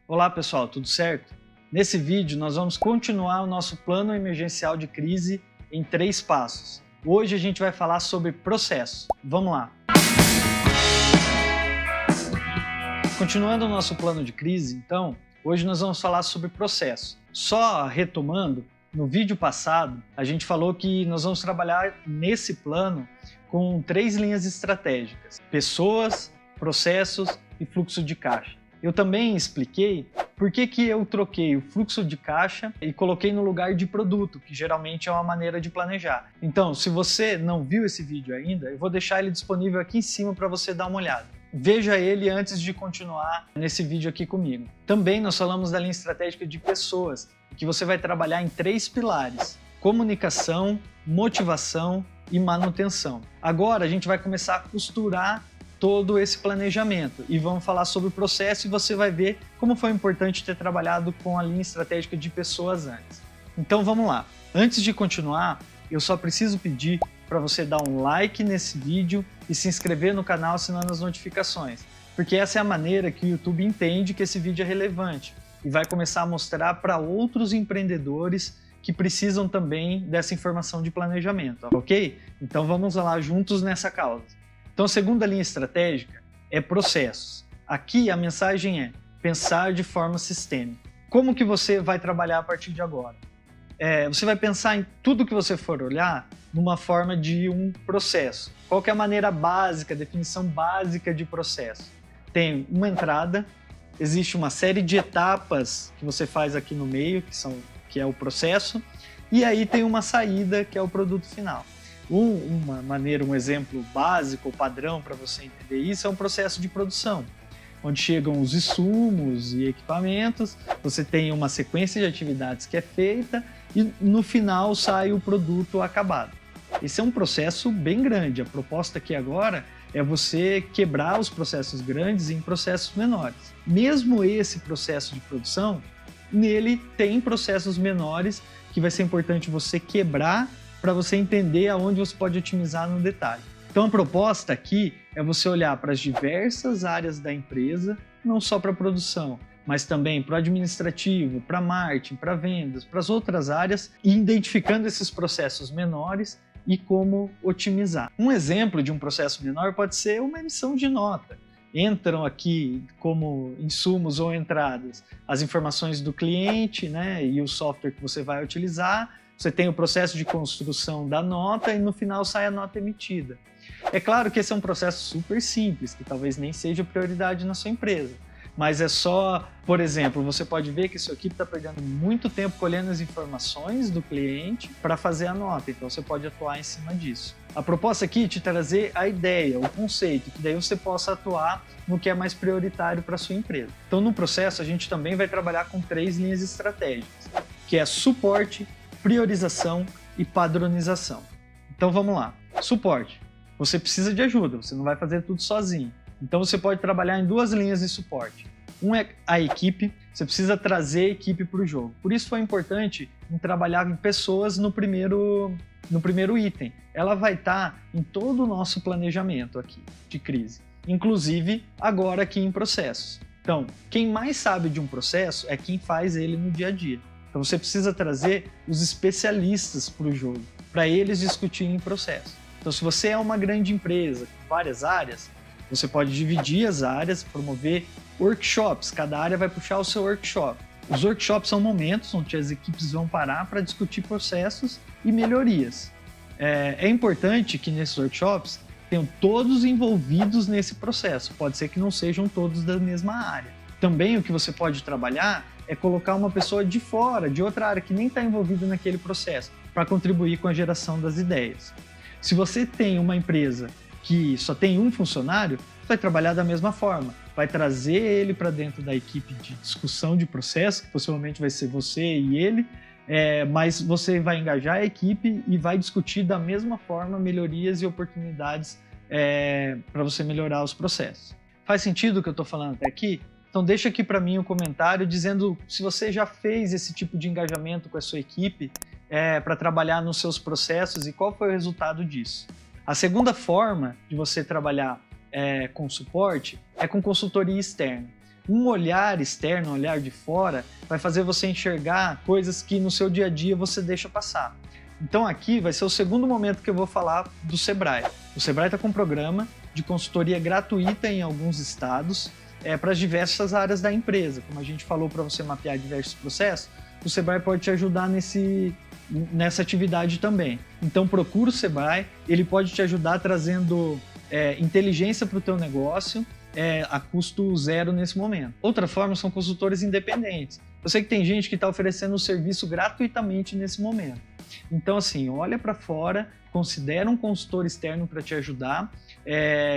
Olá pessoal, tudo certo? Nesse vídeo nós vamos continuar o nosso plano emergencial de crise em 3 passos. Hoje a gente vai falar sobre processo. Vamos lá! Continuando o nosso plano de crise, então, hoje nós vamos falar sobre processo. Só retomando, no vídeo passado a gente falou que nós vamos trabalhar nesse plano com 3 linhas estratégicas: pessoas, processos e fluxo de caixa. Eu também expliquei por que eu troquei o fluxo de caixa e coloquei no lugar de produto, que geralmente é uma maneira de planejar. Então, se você não viu esse vídeo ainda, eu vou deixar ele disponível aqui em cima para você dar uma olhada. Veja ele antes de continuar nesse vídeo aqui comigo. Também nós falamos da linha estratégica de pessoas, que você vai trabalhar em 3 pilares: comunicação, motivação e manutenção. Agora a gente vai começar a costurar todo esse planejamento e vamos falar sobre o processo, e você vai ver como foi importante ter trabalhado com a linha estratégica de pessoas antes. Então vamos lá. Antes de continuar, eu só preciso pedir para você dar um like nesse vídeo e se inscrever no canal assinando as notificações, porque essa é a maneira que o YouTube entende que esse vídeo é relevante e vai começar a mostrar para outros empreendedores que precisam também dessa informação de planejamento, ok? Então vamos lá juntos nessa causa. Então a segunda linha estratégica é processos. Aqui a mensagem é pensar de forma sistêmica. Como que você vai trabalhar a partir de agora? Você vai pensar em tudo que você for olhar numa forma de um processo. Qual que é a maneira básica, a definição básica de processo? Tem uma entrada, existe uma série de etapas que você faz aqui no meio, que é o processo, e aí tem uma saída, que é o produto final. Um exemplo básico ou padrão para você entender isso é um processo de produção, onde chegam os insumos e equipamentos, você tem uma sequência de atividades que é feita e no final sai o produto acabado. Esse é um processo bem grande. A proposta aqui agora é você quebrar os processos grandes em processos menores. Mesmo esse processo de produção, nele tem processos menores que vai ser importante você quebrar para você entender aonde você pode otimizar no detalhe. Então a proposta aqui é você olhar para as diversas áreas da empresa, não só para a produção, mas também para o administrativo, para marketing, para vendas, para as outras áreas, e identificando esses processos menores e como otimizar. Um exemplo de um processo menor pode ser uma emissão de nota. Entram aqui como insumos ou entradas as informações do cliente, né, e o software que você vai utilizar. Você tem o processo de construção da nota e no final sai a nota emitida. É claro que esse é um processo super simples, que talvez nem seja prioridade na sua empresa. Mas é só, por exemplo, você pode ver que sua equipe está perdendo muito tempo colhendo as informações do cliente para fazer a nota, então você pode atuar em cima disso. A proposta aqui é te trazer a ideia, o conceito, que daí você possa atuar no que é mais prioritário para a sua empresa. Então no processo a gente também vai trabalhar com 3 linhas estratégicas, que é suporte, priorização e padronização. Então vamos lá. Suporte. Você precisa de ajuda, você não vai fazer tudo sozinho. Então você pode trabalhar em 2 linhas de suporte. Um é a equipe, você precisa trazer a equipe para o jogo. Por isso foi importante trabalhar em pessoas no primeiro item. Ela vai estar em todo o nosso planejamento aqui de crise, inclusive agora aqui em processos. Então, quem mais sabe de um processo é quem faz ele no dia a dia. Então você precisa trazer os especialistas para o jogo, para eles discutirem processo. Então se você é uma grande empresa com várias áreas, você pode dividir as áreas, promover workshops, cada área vai puxar o seu workshop. Os workshops são momentos onde as equipes vão parar para discutir processos e melhorias. É importante que nesses workshops tenham todos envolvidos nesse processo, pode ser que não sejam todos da mesma área. Também o que você pode trabalhar é colocar uma pessoa de fora, de outra área que nem está envolvida naquele processo, para contribuir com a geração das ideias. Se você tem uma empresa que só tem um funcionário, vai trabalhar da mesma forma. Vai trazer ele para dentro da equipe de discussão de processo, que possivelmente vai ser você e ele, mas você vai engajar a equipe e vai discutir da mesma forma melhorias e oportunidades para você melhorar os processos. Faz sentido o que eu estou falando até aqui? Então deixa aqui para mim um comentário dizendo se você já fez esse tipo de engajamento com a sua equipe para trabalhar nos seus processos e qual foi o resultado disso. A segunda forma de você trabalhar com suporte é com consultoria externa. Um olhar externo, um olhar de fora, vai fazer você enxergar coisas que no seu dia a dia você deixa passar. Então aqui vai ser o segundo momento que eu vou falar do Sebrae. O Sebrae está com um programa de consultoria gratuita em alguns estados para as diversas áreas da empresa. Como a gente falou, para você mapear diversos processos, o Sebrae pode te ajudar nessa atividade também. Então procura o Sebrae, ele pode te ajudar trazendo inteligência para o teu negócio a custo zero nesse momento. Outra forma são consultores independentes. Eu sei que tem gente que está oferecendo o serviço gratuitamente nesse momento. Então, assim, olha para fora, considera um consultor externo para te ajudar,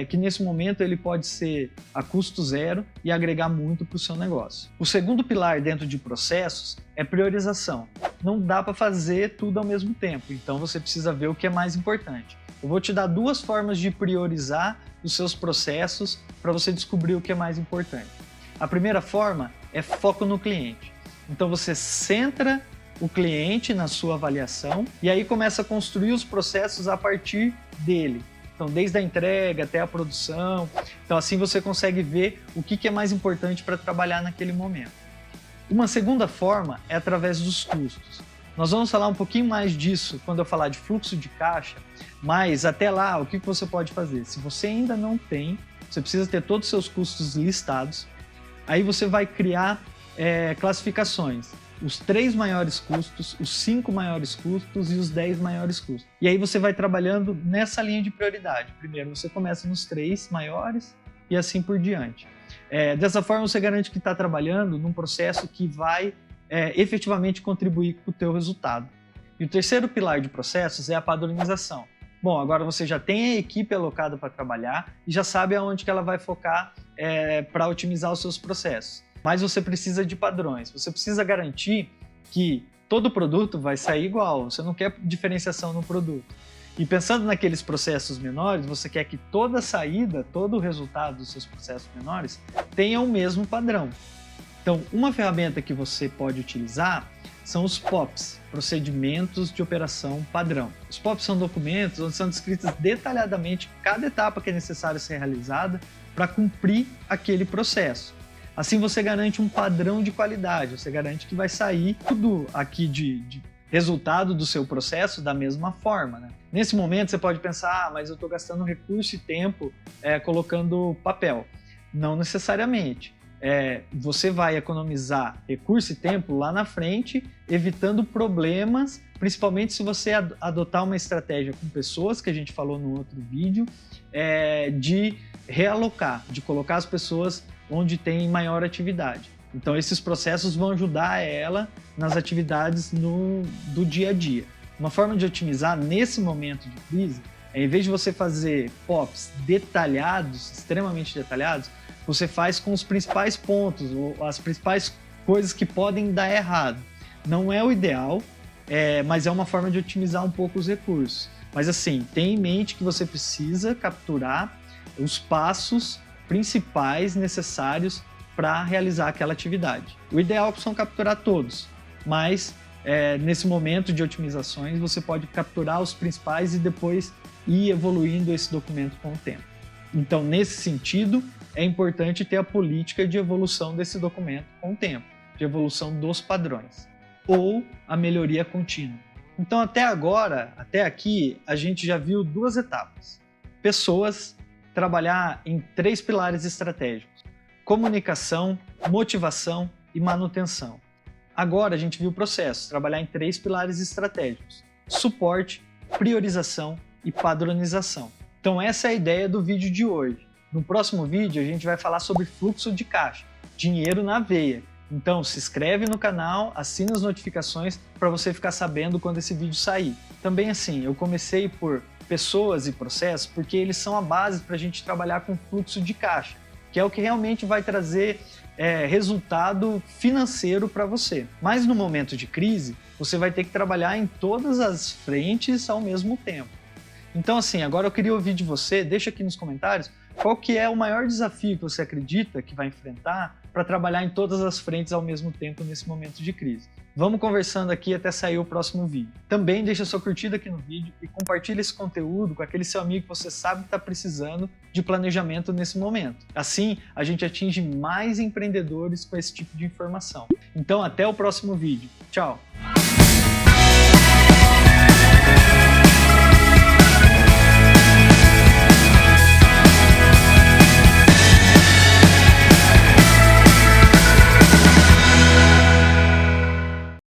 que nesse momento ele pode ser a custo zero e agregar muito para o seu negócio. O segundo pilar dentro de processos é priorização. Não dá para fazer tudo ao mesmo tempo, então você precisa ver o que é mais importante. Eu vou te dar duas formas de priorizar os seus processos para você descobrir o que é mais importante. A primeira forma é foco no cliente. Então você centra o cliente na sua avaliação e aí começa a construir os processos a partir dele. Então, desde a entrega até a produção. Então, assim você consegue ver o que é mais importante para trabalhar naquele momento. Uma segunda forma é através dos custos. Nós vamos falar um pouquinho mais disso quando eu falar de fluxo de caixa, mas até lá, o que você pode fazer? Se você ainda não tem, você precisa ter todos os seus custos listados, aí você vai criar classificações. Os 3 maiores custos, os 5 maiores custos e os 10 maiores custos. E aí você vai trabalhando nessa linha de prioridade. Primeiro você começa nos 3 maiores e assim por diante. Dessa forma você garante que está trabalhando num processo que vai efetivamente contribuir com o teu resultado. E o terceiro pilar de processos é a padronização. Bom, agora você já tem a equipe alocada para trabalhar e já sabe aonde que ela vai focar para otimizar os seus processos. Mas você precisa de padrões, você precisa garantir que todo produto vai sair igual, você não quer diferenciação no produto. E pensando naqueles processos menores, você quer que toda saída, todo o resultado dos seus processos menores tenha o mesmo padrão. Então, uma ferramenta que você pode utilizar são os POPs, Procedimentos de Operação Padrão. Os POPs são documentos onde são descritas detalhadamente cada etapa que é necessária ser realizada para cumprir aquele processo. Assim você garante um padrão de qualidade, você garante que vai sair tudo aqui de resultado do seu processo da mesma forma, né? Nesse momento você pode pensar, mas eu estou gastando recurso e tempo colocando papel. Não necessariamente. Você vai economizar recurso e tempo lá na frente, evitando problemas, principalmente se você adotar uma estratégia com pessoas, que a gente falou no outro vídeo, de realocar, de colocar as pessoas onde tem maior atividade. Então esses processos vão ajudar ela nas atividades do dia a dia. Uma forma de otimizar nesse momento de crise em vez de você fazer POPs detalhados, extremamente detalhados, você faz com os principais pontos, ou as principais coisas que podem dar errado. Não é o ideal, mas é uma forma de otimizar um pouco os recursos. Mas assim, tenha em mente que você precisa capturar os passos principais necessários para realizar aquela atividade. O ideal são capturar todos, mas nesse momento de otimizações você pode capturar os principais e depois ir evoluindo esse documento com o tempo. Então, nesse sentido, é importante ter a política de evolução desse documento com o tempo, de evolução dos padrões, ou a melhoria contínua. Então, até agora, até aqui, a gente já viu 2 etapas. Pessoas, trabalhar em 3 pilares estratégicos: comunicação, motivação e manutenção. Agora a gente viu processos, trabalhar em 3 pilares estratégicos: suporte, priorização e padronização. Então essa é a ideia do vídeo de hoje. No próximo vídeo a gente vai falar sobre fluxo de caixa, dinheiro na veia. Então se inscreve no canal, assina as notificações para você ficar sabendo quando esse vídeo sair. Também assim, eu comecei por pessoas e processos porque eles são a base para a gente trabalhar com fluxo de caixa, que é o que realmente vai trazer resultado financeiro para você. Mas no momento de crise, você vai ter que trabalhar em todas as frentes ao mesmo tempo. Então assim, agora eu queria ouvir de você, deixa aqui nos comentários qual que é o maior desafio que você acredita que vai enfrentar para trabalhar em todas as frentes ao mesmo tempo nesse momento de crise. Vamos conversando aqui até sair o próximo vídeo. Também deixa sua curtida aqui no vídeo e compartilha esse conteúdo com aquele seu amigo que você sabe que está precisando de planejamento nesse momento. Assim, a gente atinge mais empreendedores com esse tipo de informação. Então, até o próximo vídeo. Tchau!